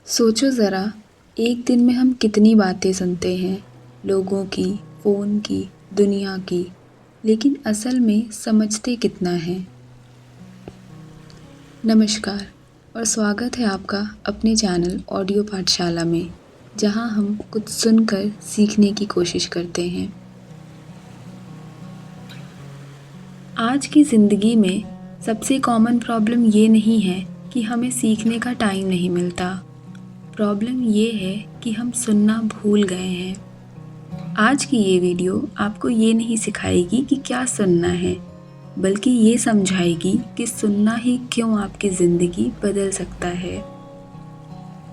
सोचो ज़रा, एक दिन में हम कितनी बातें सुनते हैं, लोगों की, फ़ोन की, दुनिया की, लेकिन असल में समझते कितना है। नमस्कार और स्वागत है आपका अपने चैनल ऑडियो पाठशाला में, जहां हम कुछ सुनकर सीखने की कोशिश करते हैं। आज की ज़िंदगी में सबसे कॉमन प्रॉब्लम ये नहीं है कि हमें सीखने का टाइम नहीं मिलता। प्रॉब्लम ये है कि हम सुनना भूल गए हैं। आज की ये वीडियो आपको ये नहीं सिखाएगी कि क्या सुनना है, बल्कि ये समझाएगी कि सुनना ही क्यों आपकी ज़िंदगी बदल सकता है।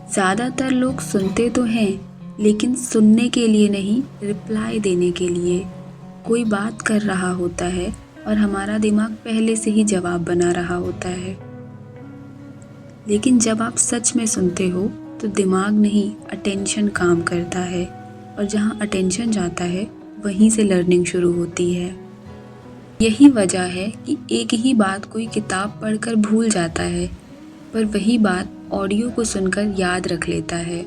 ज़्यादातर लोग सुनते तो हैं, लेकिन सुनने के लिए नहीं, रिप्लाई देने के लिए। कोई बात कर रहा होता है और हमारा दिमाग पहले से ही जवाब बना रहा होता है। लेकिन जब आप सच में सुनते हो तो दिमाग नहीं, अटेंशन काम करता है, और जहाँ अटेंशन जाता है वहीं से लर्निंग शुरू होती है। यही वजह है कि एक ही बात कोई किताब पढ़कर भूल जाता है, पर वही बात ऑडियो को सुनकर याद रख लेता है।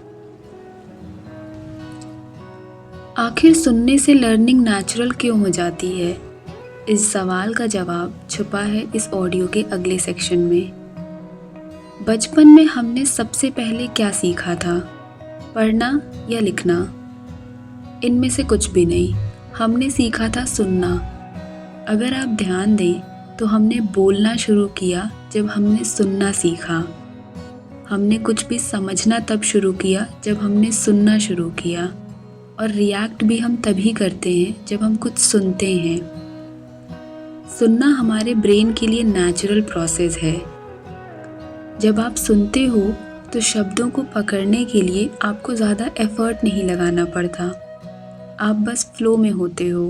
आखिर सुनने से लर्निंग नेचुरल क्यों हो जाती है? इस सवाल का जवाब छुपा है इस ऑडियो के अगले सेक्शन में। बचपन में हमने सबसे पहले क्या सीखा था? पढ़ना या लिखना? इनमें से कुछ भी नहीं। हमने सीखा था सुनना। अगर आप ध्यान दें तो हमने बोलना शुरू किया जब हमने सुनना सीखा। हमने कुछ भी समझना तब शुरू किया जब हमने सुनना शुरू किया, और रिएक्ट भी हम तभी करते हैं जब हम कुछ सुनते हैं। सुनना हमारे ब्रेन के लिए नेचुरल प्रोसेस है। जब आप सुनते हो तो शब्दों को पकड़ने के लिए आपको ज़्यादा एफर्ट नहीं लगाना पड़ता। आप बस फ्लो में होते हो,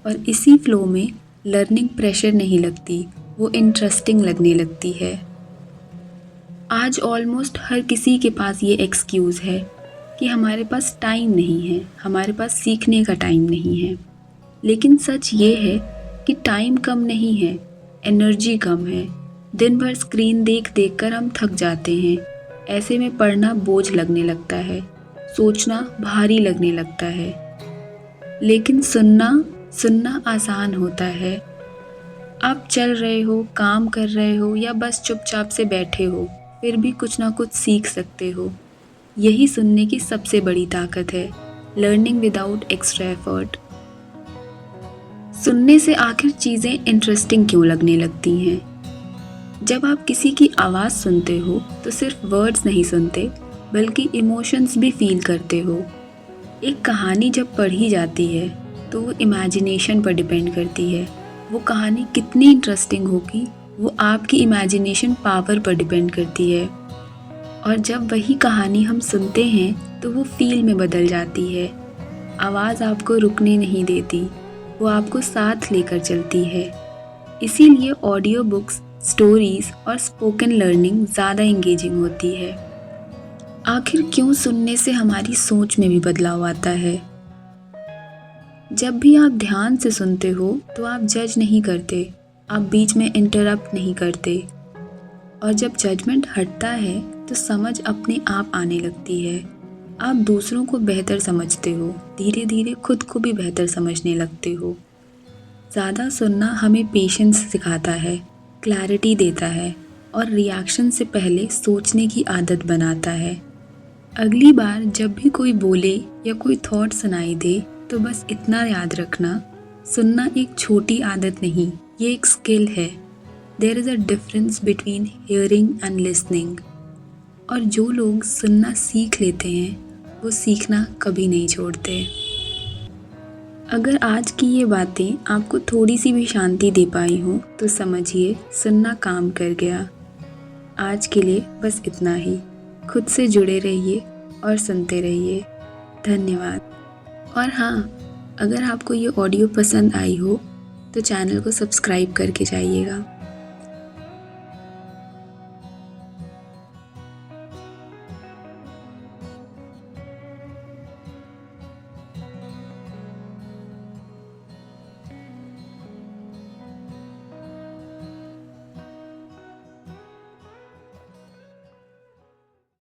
और इसी फ्लो में लर्निंग प्रेशर नहीं लगती, वो इंटरेस्टिंग लगने लगती है। आज ऑलमोस्ट हर किसी के पास ये एक्सक्यूज़ है कि हमारे पास टाइम नहीं है, हमारे पास सीखने का टाइम नहीं है। लेकिन सच ये है कि टाइम कम नहीं है, एनर्जी कम है। दिन भर स्क्रीन देख देख कर हम थक जाते हैं। ऐसे में पढ़ना बोझ लगने लगता है, सोचना भारी लगने लगता है। लेकिन सुनना आसान होता है। आप चल रहे हो, काम कर रहे हो, या बस चुपचाप से बैठे हो, फिर भी कुछ ना कुछ सीख सकते हो। यही सुनने की सबसे बड़ी ताकत है, लर्निंग विदाउट एक्स्ट्रा एफर्ट। सुनने से आखिर चीज़ें इंटरेस्टिंग क्यों लगने लगती हैं? जब आप किसी की आवाज़ सुनते हो तो सिर्फ वर्ड्स नहीं सुनते, बल्कि इमोशंस भी फील करते हो। एक कहानी जब पढ़ी जाती है तो वो इमेजिनेशन पर डिपेंड करती है। वो कहानी कितनी इंटरेस्टिंग होगी, वो आपकी इमेजिनेशन पावर पर डिपेंड करती है। और जब वही कहानी हम सुनते हैं तो वो फील में बदल जाती है। आवाज़ आपको रुकने नहीं देती, वो आपको साथ लेकर चलती है। इसीलिए ऑडियो बुक्स, स्टोरीज और स्पोकन लर्निंग ज़्यादा इंगेजिंग होती है। आखिर क्यों सुनने से हमारी सोच में भी बदलाव आता है? जब भी आप ध्यान से सुनते हो तो आप जज नहीं करते, आप बीच में इंटरप्ट नहीं करते। और जब जजमेंट हटता है तो समझ अपने आप आने लगती है। आप दूसरों को बेहतर समझते हो, धीरे धीरे खुद को भी बेहतर समझने लगते हो। ज़्यादा सुनना हमें पेशेंस सिखाता है, क्लैरिटी देता है, और रिएक्शन से पहले सोचने की आदत बनाता है। अगली बार जब भी कोई बोले या कोई थॉट सुनाई दे तो बस इतना याद रखना, सुनना एक छोटी आदत नहीं, ये एक स्किल है। There is a difference between hearing and listening. और जो लोग सुनना सीख लेते हैं वो सीखना कभी नहीं छोड़ते। अगर आज की ये बातें आपको थोड़ी सी भी शांति दे पाई हों तो समझिए सुनना काम कर गया। आज के लिए बस इतना ही। खुद से जुड़े रहिए और सुनते रहिए। धन्यवाद। और हाँ, अगर आपको ये ऑडियो पसंद आई हो तो चैनल को सब्सक्राइब करके जाइएगा।